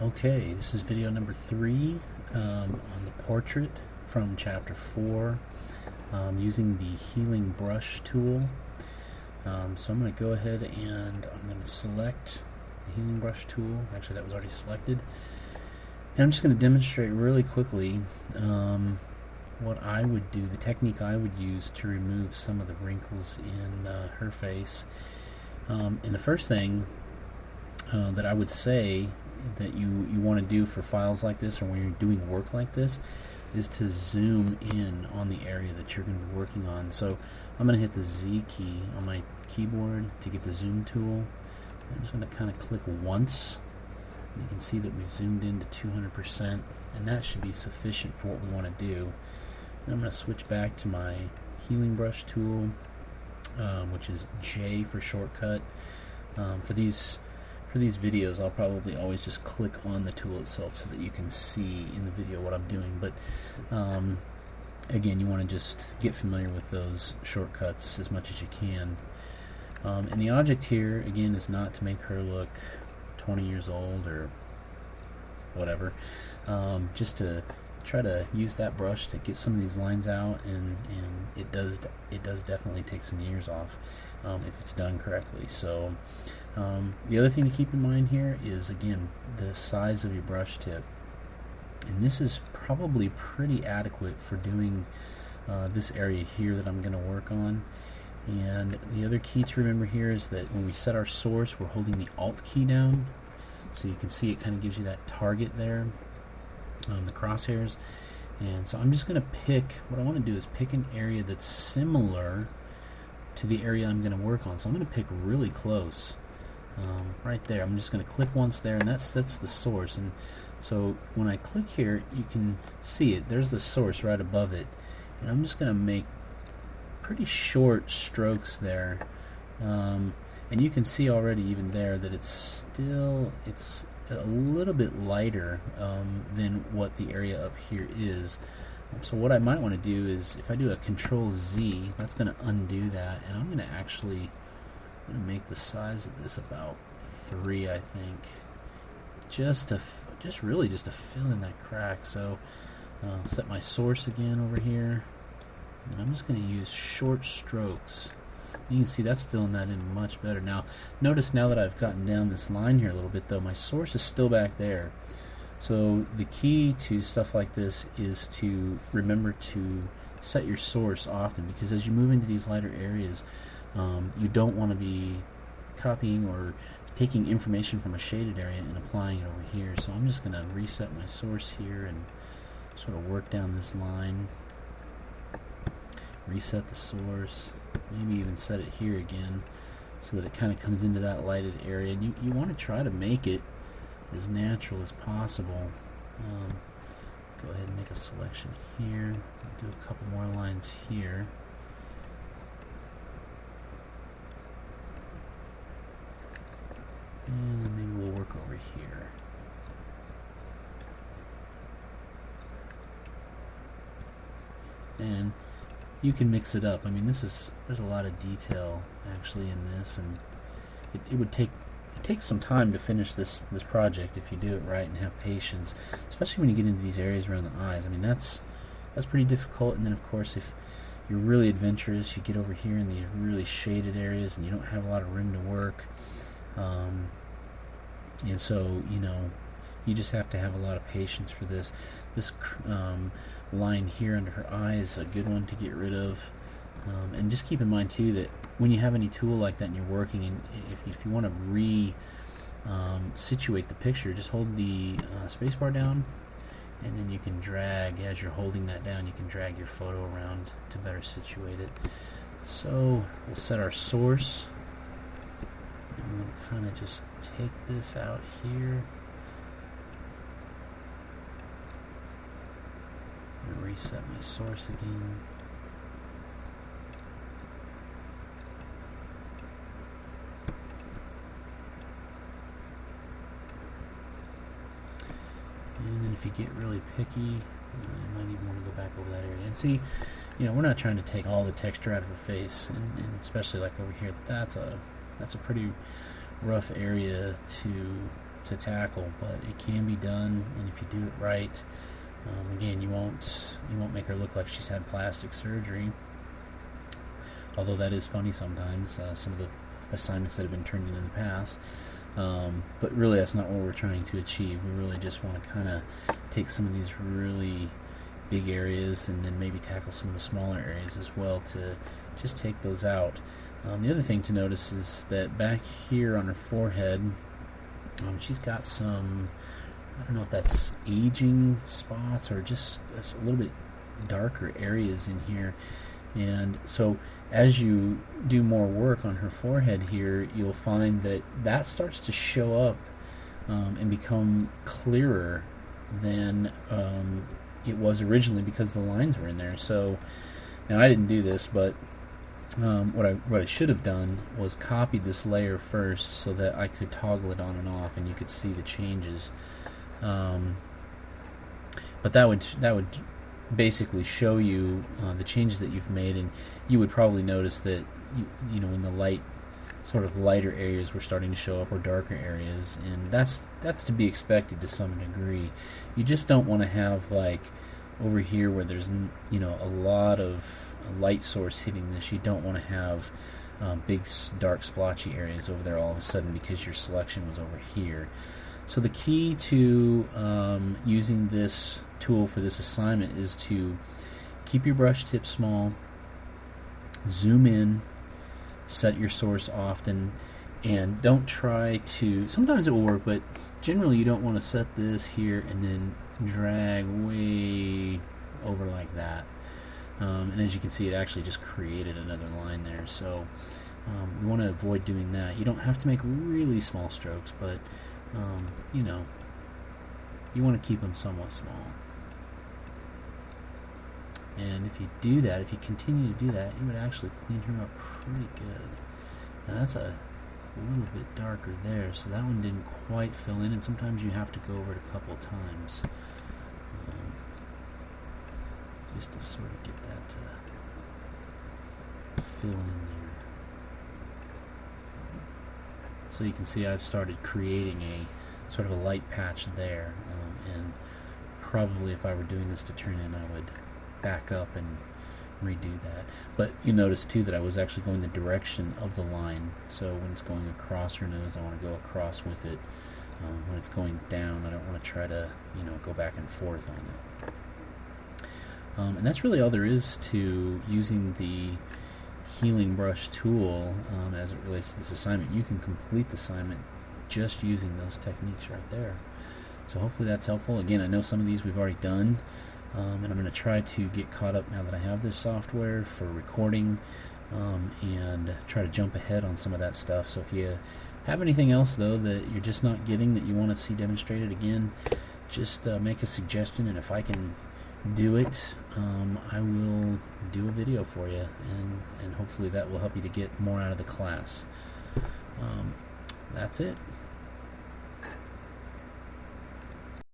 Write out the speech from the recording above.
Okay, this is video number 3 on the portrait from chapter 4 using the healing brush tool. So I'm going to go ahead and I'm going to select the healing brush tool. Actually, that was already selected. And I'm just going to demonstrate really quickly what I would do, the technique I would use to remove some of the wrinkles in her face. And the first thing that I would say that you want to do for files like this, or when you're doing work like this, is to zoom in on the area that you're going to be working on. So I'm going to hit the Z key on my keyboard to get the zoom tool. I'm just going to kind of click once. You can see that we've zoomed in to 200%, and that should be sufficient for what we want to do. And I'm going to switch back to my healing brush tool, which is J for shortcut. For these videos, I'll probably always just click on the tool itself so that you can see in the video what I'm doing. But again, you want to just get familiar with those shortcuts as much as you can. And the object here, again, is not to make her look 20 years old or whatever. Just to try to use that brush to get some of these lines out, and it does definitely take some years off if it's done correctly. So the other thing to keep in mind here is, again, the size of your brush tip, and this is probably pretty adequate for doing this area here that I'm going to work on. And the other key to remember here is that when we set our source, we're holding the Alt key down, so you can see it kind of gives you that target there, the crosshairs. And so I'm just going to pick, what I want to do is pick an area that's similar to the area I'm going to work on. So I'm going to pick really close, right there. I'm just going to click once there, and that's the source. And so when I click here, you can see it. There's the source right above it, and I'm just going to make pretty short strokes there. And you can see already even there that it's a little bit lighter than what the area up here is. So what I might want to do is, if I do a Control Z, that's going to undo that, and I'm going to actually make the size of this about 3, I think, just really to fill in that crack. So set my source again over here, and I'm just going to use short strokes. You can see that's filling that in much better. Now notice, now that I've gotten down this line here a little bit, though, my source is still back there. So the key to stuff like this is to remember to set your source often, because as you move into these lighter areas, you don't want to be copying or taking information from a shaded area and applying it over here. So I'm just going to reset my source here and sort of work down this line. Reset the source, maybe even set it here again so that it kind of comes into that lighted area. And you want to try to make it as natural as possible. Go ahead and make a selection here. Do a couple more lines here. And then maybe we'll work over here. And you can mix it up. I mean, there's a lot of detail actually in this, and it takes some time to finish this project if you do it right and have patience, especially when you get into these areas around the eyes. I mean, that's pretty difficult. And then of course, if you're really adventurous, you get over here in these really shaded areas and you don't have a lot of room to work, and so you just have to have a lot of patience for this. This line here under her eye is a good one to get rid of. And just keep in mind too that when you have any tool like that and you're working, and if you want to situate the picture, just hold the spacebar down, and then you can drag, as you're holding that down, you can drag your photo around to better situate it. So we'll set our source, and I'm going to kind of just take this out here. I'm going to reset my source again. And then if you get really picky, you might even want to go back over that area. And see, we're not trying to take all the texture out of her face, and especially like over here, that's a pretty rough area to to tackle, but it can be done, and if you do it right, again, you won't make her look like she's had plastic surgery. Although that is funny sometimes, some of the assignments that have been turned in the past. But really, that's not what we're trying to achieve. We really just want to kind of take some of these really big areas and then maybe tackle some of the smaller areas as well to just take those out. The other thing to notice is that back here on her forehead, she's got some, I don't know if that's aging spots or just a little bit darker areas in here. And so as you do more work on her forehead here, you'll find that that starts to show up and become clearer than it was originally because the lines were in there. So now I didn't do this, but what I should have done was copied this layer first so that I could toggle it on and off and you could see the changes. But that would basically show you the changes that you've made, and you would probably notice that you know, in the sort of lighter areas were starting to show up, or darker areas, and that's to be expected to some degree. You just don't want to have, like, over here where there's, you know, a lot of light source hitting this. You don't want to have big dark splotchy areas over there all of a sudden because your selection was over here. So the key to using this tool for this assignment is to keep your brush tip small, zoom in, set your source often, and don't try to, sometimes it will work, but generally you don't want to set this here and then drag way over like that. And as you can see, it actually just created another line there, so we want to avoid doing that. You don't have to make really small strokes, but you know, you want to keep them somewhat small. And if you do that, if you continue to do that, you would actually clean her up pretty good. Now that's a little bit darker there, so that one didn't quite fill in, and sometimes you have to go over it a couple times just to sort of get that to fill in there. So you can see I've started creating a sort of a light patch there, and probably if I were doing this to turn in, I would back up and redo that. But you notice too that I was actually going the direction of the line, so when it's going across her nose, I want to go across with it. When it's going down, I don't want to try to, you know, go back and forth on it. And that's really all there is to using the healing brush tool as it relates to this assignment. You can complete the assignment just using those techniques right there. So hopefully that's helpful. Again, I know some of these we've already done, and I'm going to try to get caught up now that I have this software for recording, and try to jump ahead on some of that stuff. So if you have anything else though that you're just not getting, that you want to see demonstrated, again, just make a suggestion, and if I can do it, I will do a video for you, and hopefully that will help you to get more out of the class. That's it.